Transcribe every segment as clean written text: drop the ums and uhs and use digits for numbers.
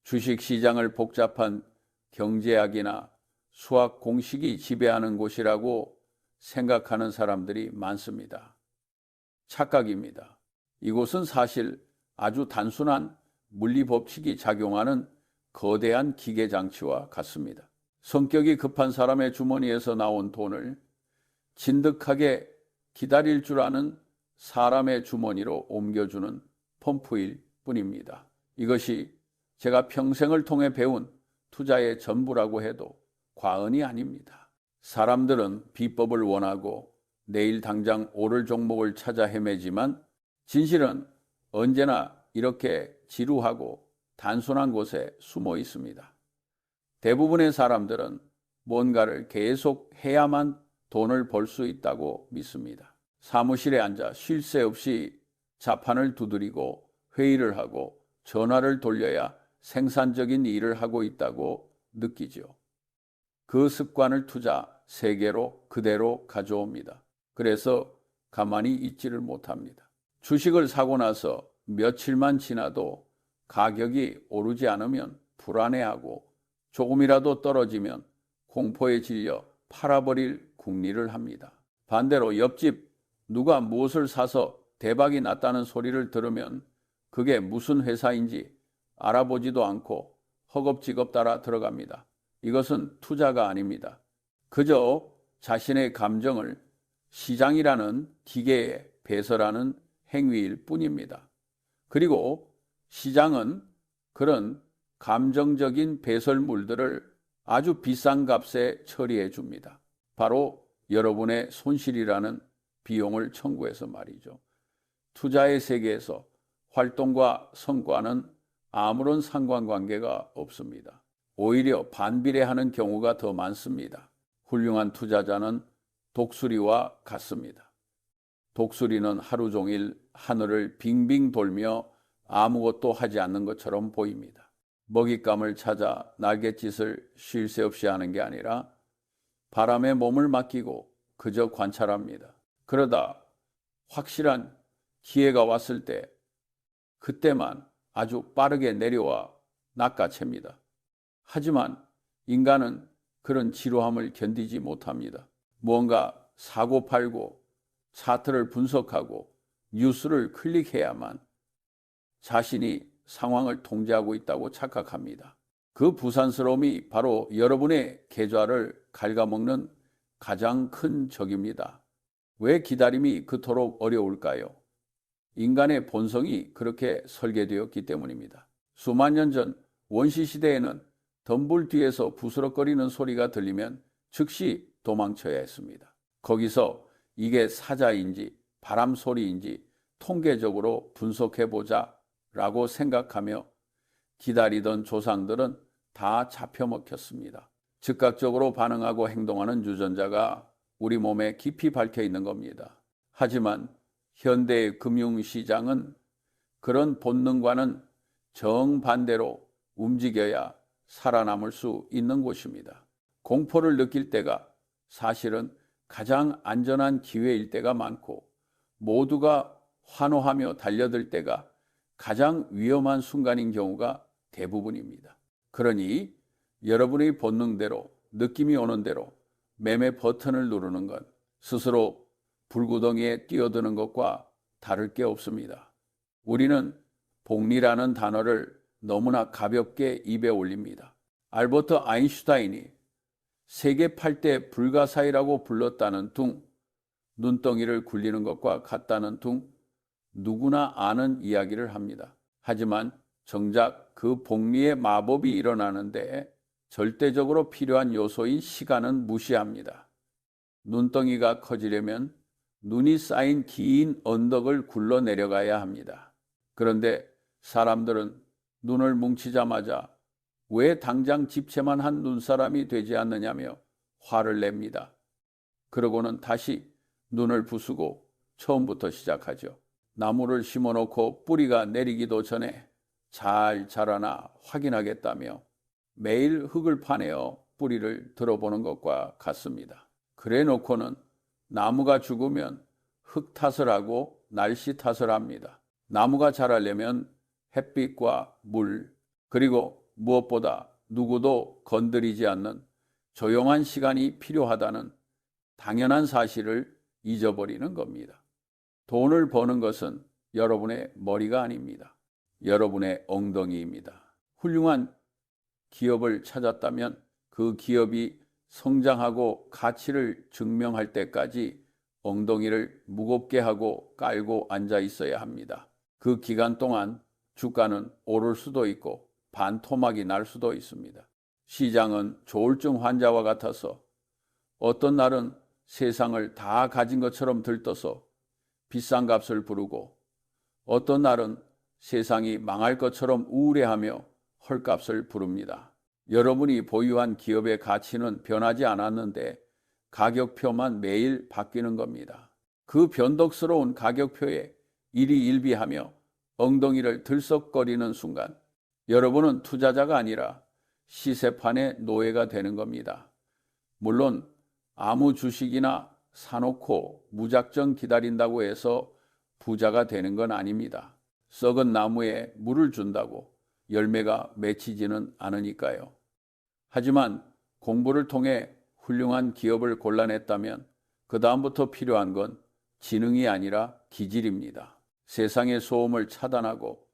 주식시장을 복잡한 경제학이나 수학 공식이 지배하는 곳이라고 생각하는 사람들이 많습니다. 착각입니다. 이곳은 사실 아주 단순한 물리 법칙이 작용하는 거대한 기계 장치와 같습니다. 성격이 급한 사람의 주머니에서 나온 돈을 진득하게 기다릴 줄 아는 사람의 주머니로 옮겨주는 펌프일 뿐입니다. 이것이 제가 평생을 통해 배운 투자의 전부라고 해도 과언이 아닙니다. 사람들은 비법을 원하고 내일 당장 오를 종목을 찾아 헤매지만 진실은 언제나 이렇게 지루하고 단순한 곳에 숨어 있습니다. 대부분의 사람들은 뭔가를 계속 해야만 돈을 벌 수 있다고 믿습니다. 사무실에 앉아 쉴 새 없이 자판을 두드리고 회의를 하고 전화를 돌려야 생산적인 일을 하고 있다고 느끼죠. 그 습관을 투자 세계로 그대로 가져옵니다. 그래서 가만히 있지를 못합니다. 주식을 사고 나서 며칠만 지나도 가격이 오르지 않으면 불안해하고 조금이라도 떨어지면 공포에 질려 팔아버릴 궁리를 합니다. 반대로 옆집 누가 무엇을 사서 대박이 났다는 소리를 들으면 그게 무슨 회사인지 알아보지도 않고 허겁지겁 따라 들어갑니다. 이것은 투자가 아닙니다. 그저 자신의 감정을 시장이라는 기계에 배설하는 행위일 뿐입니다. 그리고 시장은 그런 감정적인 배설물들을 아주 비싼 값에 처리해 줍니다. 바로 여러분의 손실이라는 비용을 청구해서 말이죠. 투자의 세계에서 활동과 성과는 아무런 상관관계가 없습니다. 오히려 반비례하는 경우가 더 많습니다. 훌륭한 투자자는 독수리와 같습니다. 독수리는 하루 종일 하늘을 빙빙 돌며 아무것도 하지 않는 것처럼 보입니다. 먹잇감을 찾아 날갯짓을 쉴 새 없이 하는 게 아니라 바람에 몸을 맡기고 그저 관찰합니다. 그러다 확실한 기회가 왔을 때 그때만 아주 빠르게 내려와 낚아챕니다. 하지만 인간은 그런 지루함을 견디지 못합니다. 무언가 사고 팔고 차트를 분석하고 뉴스를 클릭해야만 자신이 상황을 통제하고 있다고 착각합니다. 그 부산스러움이 바로 여러분의 계좌를 갉아먹는 가장 큰 적입니다. 왜 기다림이 그토록 어려울까요? 인간의 본성이 그렇게 설계되었기 때문입니다. 수만 년 전 원시시대에는 덤불 뒤에서 부스럭거리는 소리가 들리면 즉시 도망쳐야 했습니다. 거기서 이게 사자인지 바람 소리인지 통계적으로 분석해보자 라고 생각하며 기다리던 조상들은 다 잡혀먹혔습니다. 즉각적으로 반응하고 행동하는 유전자가 우리 몸에 깊이 박혀 있는 겁니다. 하지만 현대의 금융시장은 그런 본능과는 정반대로 움직여야 살아남을 수 있는 곳입니다. 공포를 느낄 때가 사실은 가장 안전한 기회일 때가 많고 모두가 환호하며 달려들 때가 가장 위험한 순간인 경우가 대부분입니다. 그러니 여러분의 본능대로 느낌이 오는 대로 매매 버튼을 누르는 건 스스로 불구덩이에 뛰어드는 것과 다를 게 없습니다. 우리는 복리라는 단어를 너무나 가볍게 입에 올립니다. 알버트 아인슈타인이 세계 8대 불가사의라고 불렀다는 둥, 눈덩이를 굴리는 것과 같다는 둥, 누구나 아는 이야기를 합니다. 하지만 정작 그 복리의 마법이 일어나는데 절대적으로 필요한 요소인 시간은 무시합니다. 눈덩이가 커지려면 눈이 쌓인 긴 언덕을 굴러 내려가야 합니다. 그런데 사람들은 눈을 뭉치자마자 왜 당장 집채만 한 눈사람이 되지 않느냐며 화를 냅니다. 그러고는 다시 눈을 부수고 처음부터 시작하죠. 나무를 심어놓고 뿌리가 내리기도 전에 잘 자라나 확인하겠다며 매일 흙을 파내어 뿌리를 들어보는 것과 같습니다. 그래 놓고는 나무가 죽으면 흙 탓을 하고 날씨 탓을 합니다. 나무가 자라려면 햇빛과 물 그리고 무엇보다 누구도 건드리지 않는 조용한 시간이 필요하다는 당연한 사실을 잊어버리는 겁니다. 돈을 버는 것은 여러분의 머리가 아닙니다. 여러분의 엉덩이입니다. 훌륭한 기업을 찾았다면 그 기업이 성장하고 가치를 증명할 때까지 엉덩이를 무겁게 하고 깔고 앉아 있어야 합니다. 그 기간 동안 주가는 오를 수도 있고 반토막이 날 수도 있습니다. 시장은 조울증 환자와 같아서 어떤 날은 세상을 다 가진 것처럼 들떠서 비싼 값을 부르고 어떤 날은 세상이 망할 것처럼 우울해하며 헐값을 부릅니다. 여러분이 보유한 기업의 가치는 변하지 않았는데 가격표만 매일 바뀌는 겁니다. 그 변덕스러운 가격표에 일희일비하며 엉덩이를 들썩거리는 순간 여러분은 투자자가 아니라 시세판의 노예가 되는 겁니다. 물론 아무 주식이나 사놓고 무작정 기다린다고 해서 부자가 되는 건 아닙니다. 썩은 나무에 물을 준다고 열매가 맺히지는 않으니까요. 하지만 공부를 통해 훌륭한 기업을 골라냈다면 그 다음부터 필요한 건 지능이 아니라 기질입니다. 세상의 소음을 차단하고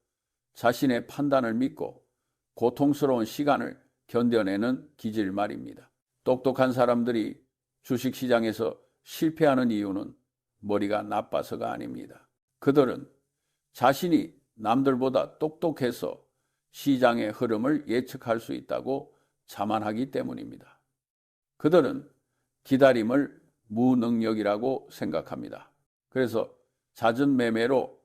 자신의 판단을 믿고 고통스러운 시간을 견뎌내는 기질 말입니다. 똑똑한 사람들이 주식시장에서 실패하는 이유는 머리가 나빠서가 아닙니다. 그들은 자신이 남들보다 똑똑해서 시장의 흐름을 예측할 수 있다고 자만하기 때문입니다. 그들은 기다림을 무능력이라고 생각합니다. 그래서 잦은 매매로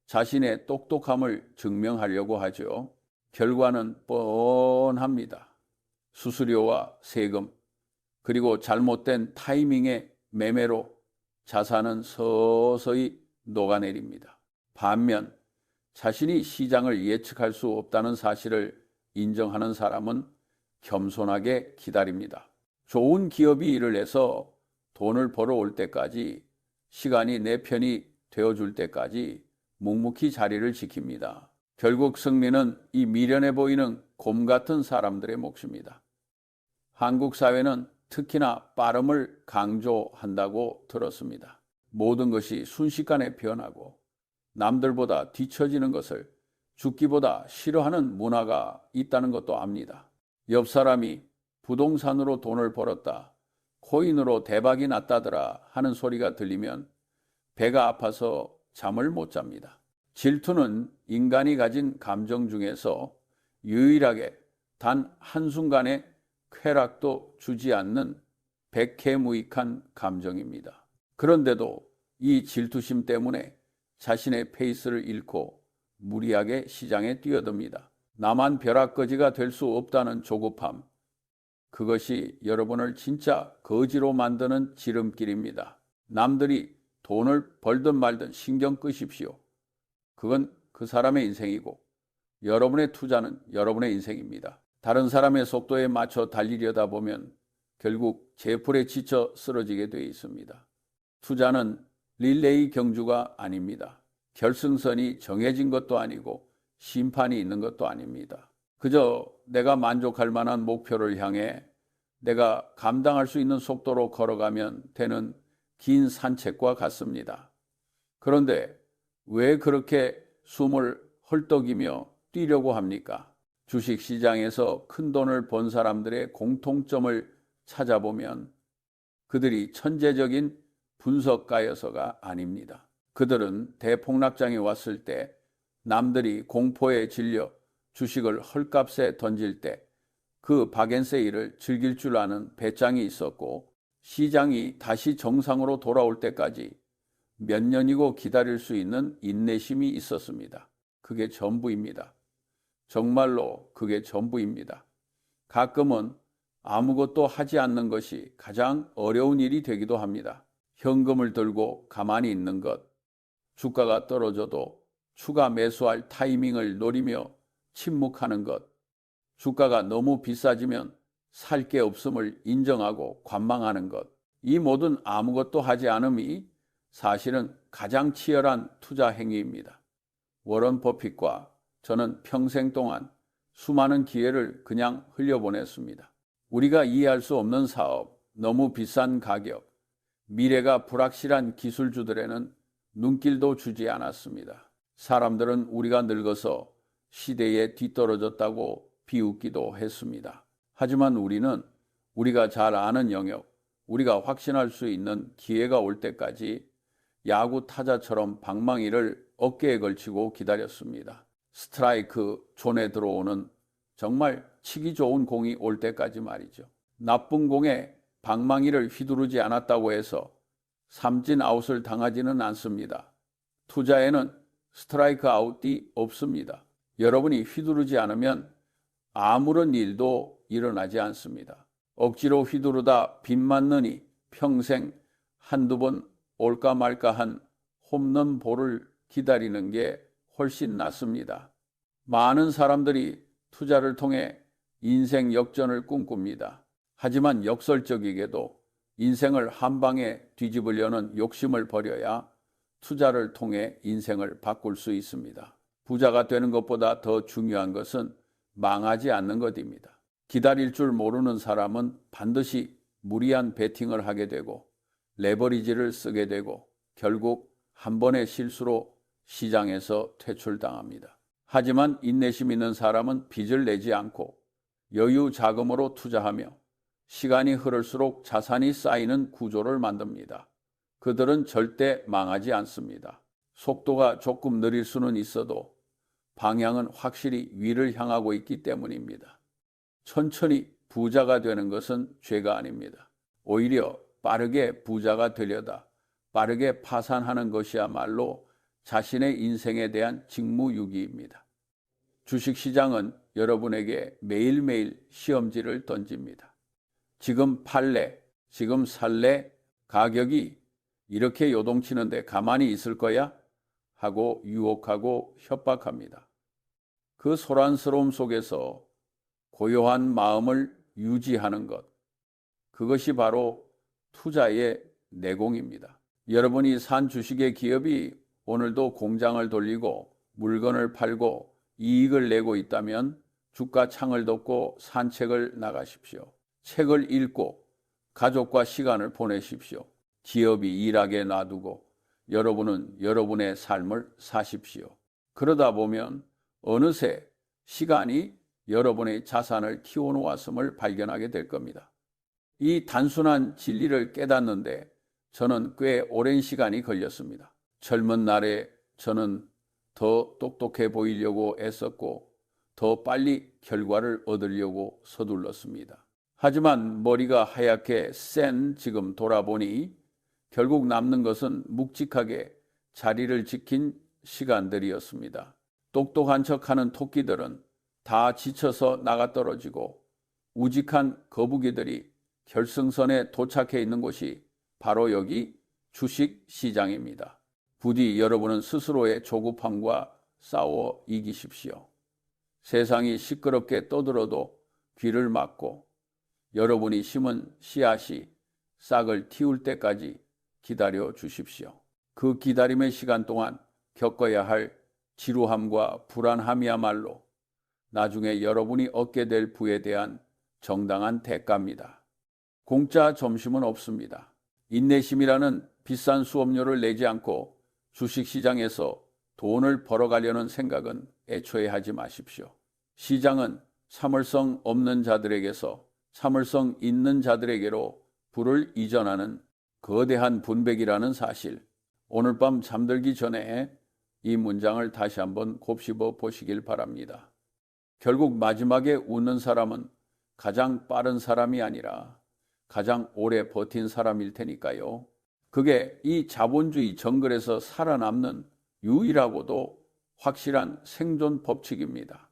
자신의 똑똑함을 증명하려고 하죠. 결과는 뻔합니다. 수수료와 세금, 그리고 잘못된 타이밍의 매매로 자산은 서서히 녹아내립니다. 반면 자신이 시장을 예측할 수 없다는 사실을 인정하는 사람은 겸손하게 기다립니다. 좋은 기업이 일을 해서 돈을 벌어올 때까지, 시간이 내 편이 되어줄 때까지 묵묵히 자리를 지킵니다. 결국 승리는 이 미련해 보이는 곰 같은 사람들의 몫입니다. 한국 사회는 특히나 빠름을 강조한다고 들었습니다. 모든 것이 순식간에 변하고 남들보다 뒤처지는 것을 죽기보다 싫어하는 문화가 있다는 것도 압니다. 옆 사람이 부동산으로 돈을 벌었다, 코인으로 대박이 났다더라 하는 소리가 들리면 배가 아파서 잠을 못 잡니다. 질투는 인간이 가진 감정 중에서 유일하게 단 한순간의 쾌락도 주지 않는 백해무익한 감정입니다. 그런데도 이 질투심 때문에 자신의 페이스를 잃고 무리하게 시장에 뛰어듭니다. 나만 벼락거지가 될 수 없다는 조급함, 그것이 여러분을 진짜 거지로 만드는 지름길입니다. 남들이 돈을 벌든 말든 신경 끄십시오. 그건 그 사람의 인생이고 여러분의 투자는 여러분의 인생입니다. 다른 사람의 속도에 맞춰 달리려다 보면 결국 제풀에 지쳐 쓰러지게 되어 있습니다. 투자는 릴레이 경주가 아닙니다. 결승선이 정해진 것도 아니고 심판이 있는 것도 아닙니다. 그저 내가 만족할 만한 목표를 향해 내가 감당할 수 있는 속도로 걸어가면 되는 긴 산책과 같습니다. 그런데 왜 그렇게 숨을 헐떡이며 뛰려고 합니까? 주식시장에서 큰 돈을 번 사람들의 공통점을 찾아보면 그들이 천재적인 분석가여서가 아닙니다. 그들은 대폭락장에 왔을 때 남들이 공포에 질려 주식을 헐값에 던질 때 그 박앤세일을 즐길 줄 아는 배짱이 있었고, 시장이 다시 정상으로 돌아올 때까지 몇 년이고 기다릴 수 있는 인내심이 있었습니다. 그게 전부입니다. 정말로 그게 전부입니다. 가끔은 아무것도 하지 않는 것이 가장 어려운 일이 되기도 합니다. 현금을 들고 가만히 있는 것, 주가가 떨어져도 추가 매수할 타이밍을 노리며 침묵하는 것, 주가가 너무 비싸지면 살 게 없음을 인정하고 관망하는 것, 이 모든 아무것도 하지 않음이 사실은 가장 치열한 투자 행위입니다. 워런 버핏과 저는 평생 동안 수많은 기회를 그냥 흘려보냈습니다. 우리가 이해할 수 없는 사업, 너무 비싼 가격, 미래가 불확실한 기술주들에는 눈길도 주지 않았습니다. 사람들은 우리가 늙어서 시대에 뒤떨어졌다고 비웃기도 했습니다. 하지만 우리는 우리가 잘 아는 영역, 우리가 확신할 수 있는 기회가 올 때까지 야구 타자처럼 방망이를 어깨에 걸치고 기다렸습니다. 스트라이크 존에 들어오는 정말 치기 좋은 공이 올 때까지 말이죠. 나쁜 공에 방망이를 휘두르지 않았다고 해서 삼진 아웃을 당하지는 않습니다. 투자에는 스트라이크 아웃이 없습니다. 여러분이 휘두르지 않으면 아무런 일도 일어나지 않습니다. 억지로 휘두르다 빗 맞느니 평생 한두 번 올까 말까 한 홈런 볼을 기다리는 게 훨씬 낫습니다. 많은 사람들이 투자를 통해 인생 역전을 꿈꿉니다. 하지만 역설적이게도 인생을 한 방에 뒤집으려는 욕심을 버려야 투자를 통해 인생을 바꿀 수 있습니다. 부자가 되는 것보다 더 중요한 것은 망하지 않는 것입니다. 기다릴 줄 모르는 사람은 반드시 무리한 베팅을 하게 되고 레버리지를 쓰게 되고 결국 한 번의 실수로 시장에서 퇴출당합니다. 하지만 인내심 있는 사람은 빚을 내지 않고 여유 자금으로 투자하며 시간이 흐를수록 자산이 쌓이는 구조를 만듭니다. 그들은 절대 망하지 않습니다. 속도가 조금 느릴 수는 있어도 방향은 확실히 위를 향하고 있기 때문입니다. 천천히 부자가 되는 것은 죄가 아닙니다. 오히려 빠르게 부자가 되려다 빠르게 파산하는 것이야말로 자신의 인생에 대한 직무유기입니다. 주식시장은 여러분에게 매일매일 시험지를 던집니다. 지금 팔래, 지금 살래, 가격이 이렇게 요동치는데 가만히 있을 거야? 하고 유혹하고 협박합니다. 그 소란스러움 속에서 고요한 마음을 유지하는 것, 그것이 바로 투자의 내공입니다. 여러분이 산 주식의 기업이 오늘도 공장을 돌리고 물건을 팔고 이익을 내고 있다면 주가 창을 덮고 산책을 나가십시오. 책을 읽고 가족과 시간을 보내십시오. 기업이 일하게 놔두고 여러분은 여러분의 삶을 사십시오. 그러다 보면 어느새 시간이 여러분의 자산을 키워놓았음을 발견하게 될 겁니다. 이 단순한 진리를 깨닫는데 저는 꽤 오랜 시간이 걸렸습니다. 젊은 날에 저는 더 똑똑해 보이려고 애썼고 더 빨리 결과를 얻으려고 서둘렀습니다. 하지만 머리가 하얗게 센 지금 돌아보니 결국 남는 것은 묵직하게 자리를 지킨 시간들이었습니다. 똑똑한 척하는 토끼들은 다 지쳐서 나가떨어지고 우직한 거북이들이 결승선에 도착해 있는 곳이 바로 여기 주식시장입니다. 부디 여러분은 스스로의 조급함과 싸워 이기십시오. 세상이 시끄럽게 떠들어도 귀를 막고 여러분이 심은 씨앗이 싹을 틔울 때까지 기다려 주십시오. 그 기다림의 시간 동안 겪어야 할 지루함과 불안함이야말로 나중에 여러분이 얻게 될 부에 대한 정당한 대가입니다. 공짜 점심은 없습니다. 인내심이라는 비싼 수업료를 내지 않고 주식시장에서 돈을 벌어가려는 생각은 애초에 하지 마십시오. 시장은 참을성 없는 자들에게서 참을성 있는 자들에게로 부를 이전하는 거대한 분배기라는 사실, 오늘 밤 잠들기 전에 이 문장을 다시 한번 곱씹어 보시길 바랍니다. 결국 마지막에 웃는 사람은 가장 빠른 사람이 아니라 가장 오래 버틴 사람일 테니까요. 그게 이 자본주의 정글에서 살아남는 유일하고도 확실한 생존 법칙입니다.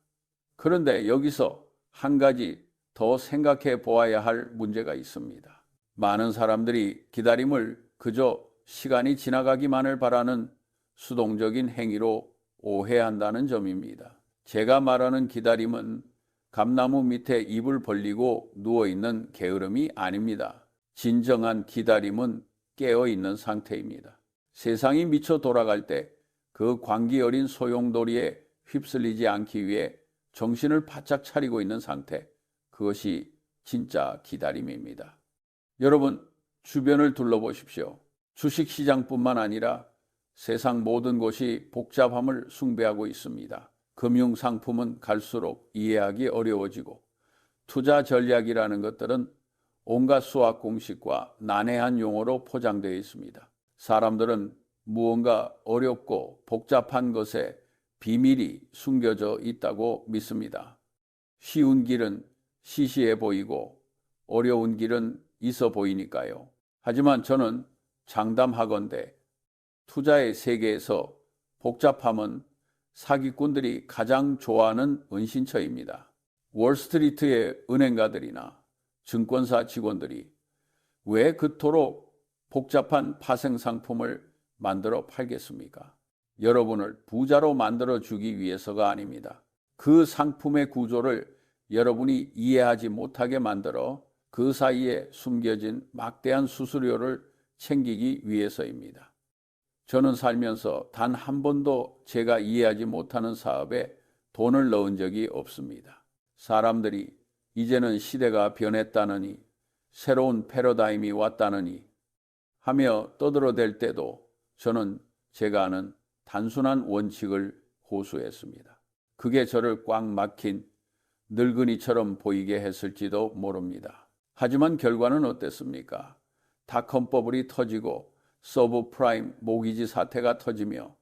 그런데 여기서 한 가지 더 생각해 보아야 할 문제가 있습니다. 많은 사람들이 기다림을 그저 시간이 지나가기만을 바라는 수동적인 행위로 오해한다는 점입니다. 제가 말하는 기다림은 감나무 밑에 입을 벌리고 누워있는 게으름이 아닙니다. 진정한 기다림은 깨어있는 상태입니다. 세상이 미쳐 돌아갈 때 그 광기 어린 소용돌이에 휩쓸리지 않기 위해 정신을 바짝 차리고 있는 상태, 그것이 진짜 기다림입니다. 여러분, 주변을 둘러보십시오. 주식시장뿐만 아니라 세상 모든 곳이 복잡함을 숭배하고 있습니다. 금융상품은 갈수록 이해하기 어려워지고 투자 전략이라는 것들은 온갖 수학 공식과 난해한 용어로 포장되어 있습니다. 사람들은 무언가 어렵고 복잡한 것에 비밀이 숨겨져 있다고 믿습니다. 쉬운 길은 시시해 보이고 어려운 길은 있어 보이니까요. 하지만 저는 장담하건대 투자의 세계에서 복잡함은 사기꾼들이 가장 좋아하는 은신처입니다. 월스트리트의 은행가들이나 증권사 직원들이 왜 그토록 복잡한 파생 상품을 만들어 팔겠습니까? 여러분을 부자로 만들어주기 위해서가 아닙니다. 그 상품의 구조를 여러분이 이해하지 못하게 만들어 그 사이에 숨겨진 막대한 수수료를 챙기기 위해서입니다. 저는 살면서 단 한 번도 제가 이해하지 못하는 사업에 돈을 넣은 적이 없습니다. 사람들이 이제는 시대가 변했다느니, 새로운 패러다임이 왔다느니 하며 떠들어댈 때도 저는 제가 아는 단순한 원칙을 호소했습니다. 그게 저를 꽉 막힌 늙은이처럼 보이게 했을지도 모릅니다. 하지만 결과는 어땠습니까? 닷컴 버블이 터지고 서브프라임 모기지 사태가 터지며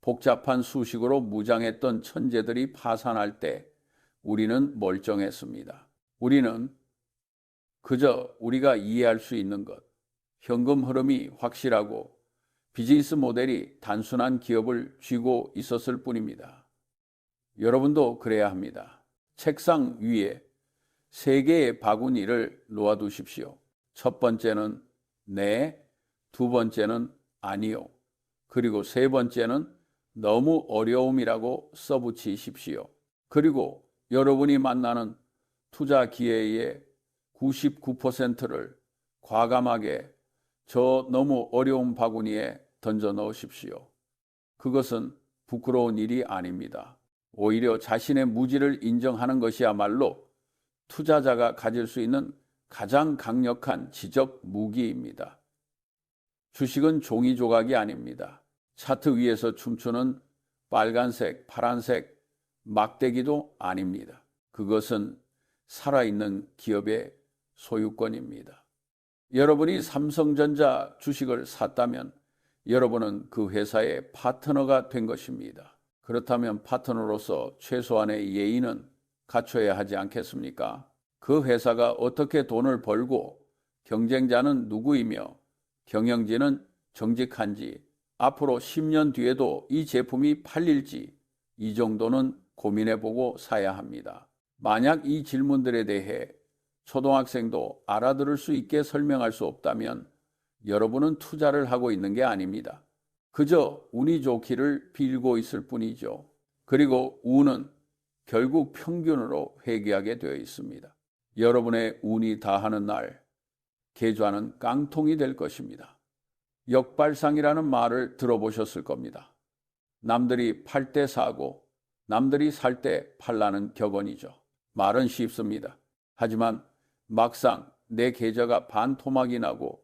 복잡한 수식으로 무장했던 천재들이 파산할 때 우리는 멀쩡했습니다. 우리는 그저 우리가 이해할 수 있는 것, 현금 흐름이 확실하고 비즈니스 모델이 단순한 기업을 쥐고 있었을 뿐입니다. 여러분도 그래야 합니다. 책상 위에 3개의 바구니를 놓아두십시오. 첫 번째는 네, 두 번째는 아니요, 그리고 세 번째는 너무 어려움이라고 써붙이십시오. 그리고 여러분이 만나는 투자 기회의 99%를 과감하게 저 너무 어려운 바구니에 던져 넣으십시오. 그것은 부끄러운 일이 아닙니다. 오히려 자신의 무지를 인정하는 것이야말로 투자자가 가질 수 있는 가장 강력한 지적 무기입니다. 주식은 종이 조각이 아닙니다. 차트 위에서 춤추는 빨간색, 파란색 막대기도 아닙니다. 그것은 살아있는 기업의 소유권입니다. 여러분이 삼성전자 주식을 샀다면 여러분은 그 회사의 파트너가 된 것입니다. 그렇다면 파트너로서 최소한의 예의는 갖춰야 하지 않겠습니까? 그 회사가 어떻게 돈을 벌고 경쟁자는 누구이며 경영진은 정직한지, 앞으로 10년 뒤에도 이 제품이 팔릴지 이 정도는 고민해보고 사야 합니다. 만약 이 질문들에 대해 초등학생도 알아들을 수 있게 설명할 수 없다면 여러분은 투자를 하고 있는 게 아닙니다. 그저 운이 좋기를 빌고 있을 뿐이죠. 그리고 운은 결국 평균으로 회귀하게 되어 있습니다. 여러분의 운이 다하는 날, 계좌는 깡통이 될 것입니다. 역발상이라는 말을 들어보셨을 겁니다. 남들이 팔 때 사고 남들이 살 때 팔라는 격언이죠. 말은 쉽습니다. 하지만 막상 내 계좌가 반토막이 나고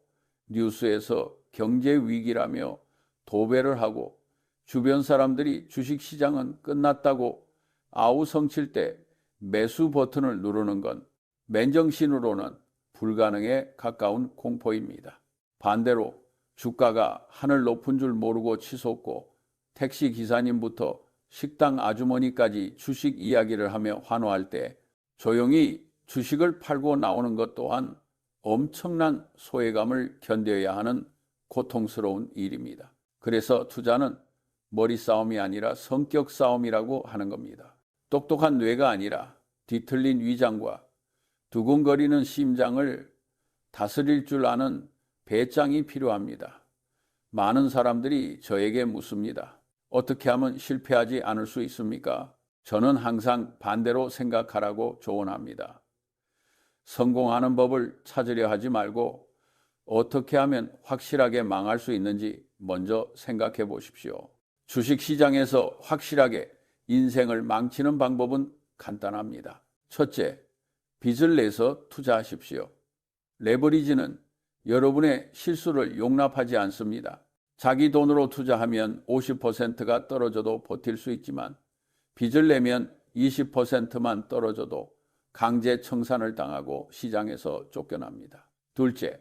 뉴스에서 경제 위기라며 도배를 하고 주변 사람들이 주식시장은 끝났다고 아우성칠 때 매수 버튼을 누르는 건 맨정신으로는 불가능에 가까운 공포입니다. 반대로 주가가 하늘 높은 줄 모르고 치솟고 택시 기사님부터 식당 아주머니까지 주식 이야기를 하며 환호할 때 조용히 주식을 팔고 나오는 것 또한 엄청난 소외감을 견뎌야 하는 고통스러운 일입니다. 그래서 투자는 머리 싸움이 아니라 성격 싸움이라고 하는 겁니다. 똑똑한 뇌가 아니라 뒤틀린 위장과 두근거리는 심장을 다스릴 줄 아는 배짱이 필요합니다. 많은 사람들이 저에게 묻습니다. 어떻게 하면 실패하지 않을 수 있습니까? 저는 항상 반대로 생각하라고 조언합니다. 성공하는 법을 찾으려 하지 말고 어떻게 하면 확실하게 망할 수 있는지 먼저 생각해 보십시오. 주식시장에서 확실하게 인생을 망치는 방법은 간단합니다. 첫째, 빚을 내서 투자하십시오. 레버리지는 여러분의 실수를 용납하지 않습니다. 자기 돈으로 투자하면 50%가 떨어져도 버틸 수 있지만 빚을 내면 20%만 떨어져도 강제 청산을 당하고 시장에서 쫓겨납니다. 둘째,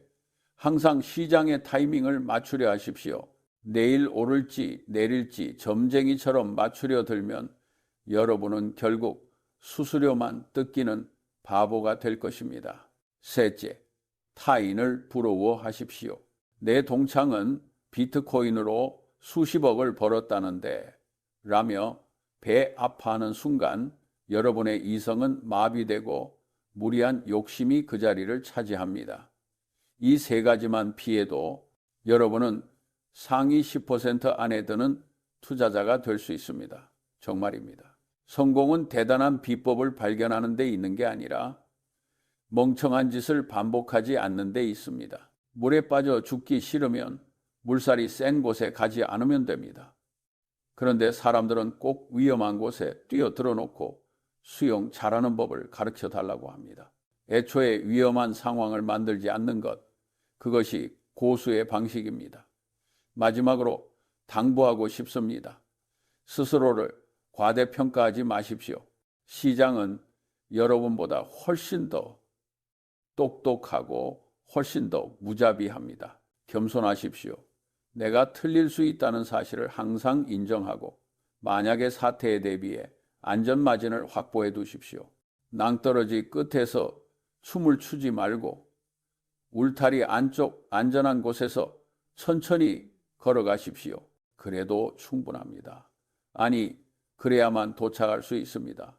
항상 시장의 타이밍을 맞추려 하십시오. 내일 오를지 내릴지 점쟁이처럼 맞추려 들면 여러분은 결국 수수료만 뜯기는 바보가 될 것입니다. 셋째, 타인을 부러워하십시오. 내 동창은 비트코인으로 수십억을 벌었다는데 라며 배 아파하는 순간 여러분의 이성은 마비되고 무리한 욕심이 그 자리를 차지합니다. 이 세 가지만 피해도 여러분은 상위 10% 안에 드는 투자자가 될 수 있습니다. 정말입니다. 성공은 대단한 비법을 발견하는 데 있는 게 아니라 멍청한 짓을 반복하지 않는 데 있습니다. 물에 빠져 죽기 싫으면 물살이 센 곳에 가지 않으면 됩니다. 그런데 사람들은 꼭 위험한 곳에 뛰어들어 놓고 수영 잘하는 법을 가르쳐 달라고 합니다. 애초에 위험한 상황을 만들지 않는 것, 그것이 고수의 방식입니다. 마지막으로 당부하고 싶습니다. 스스로를 과대평가하지 마십시오. 시장은 여러분보다 훨씬 더 똑똑하고 훨씬 더 무자비합니다. 겸손하십시오. 내가 틀릴 수 있다는 사실을 항상 인정하고 만약의 사태에 대비해 안전마진을 확보해 두십시오. 낭떠러지 끝에서 춤을 추지 말고 울타리 안쪽 안전한 곳에서 천천히 걸어가십시오. 그래도 충분합니다. 아니, 그래야만 도착할 수 있습니다.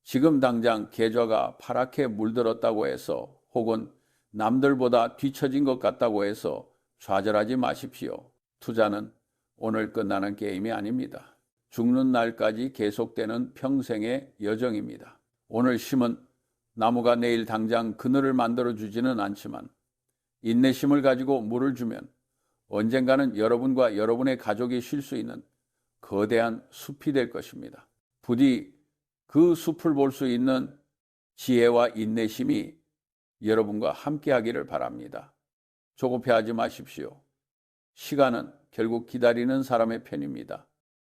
지금 당장 계좌가 파랗게 물들었다고 해서 혹은 남들보다 뒤처진 것 같다고 해서 좌절하지 마십시오. 투자는 오늘 끝나는 게임이 아닙니다. 죽는 날까지 계속되는 평생의 여정입니다. 오늘 심은 나무가 내일 당장 그늘을 만들어주지는 않지만 인내심을 가지고 물을 주면 언젠가는 여러분과 여러분의 가족이 쉴 수 있는 거대한 숲이 될 것입니다. 부디 그 숲을 볼 수 있는 지혜와 인내심이 여러분과 함께하기를 바랍니다. 조급해하지 마십시오. 시간은 결국 기다리는 사람의 편입니다.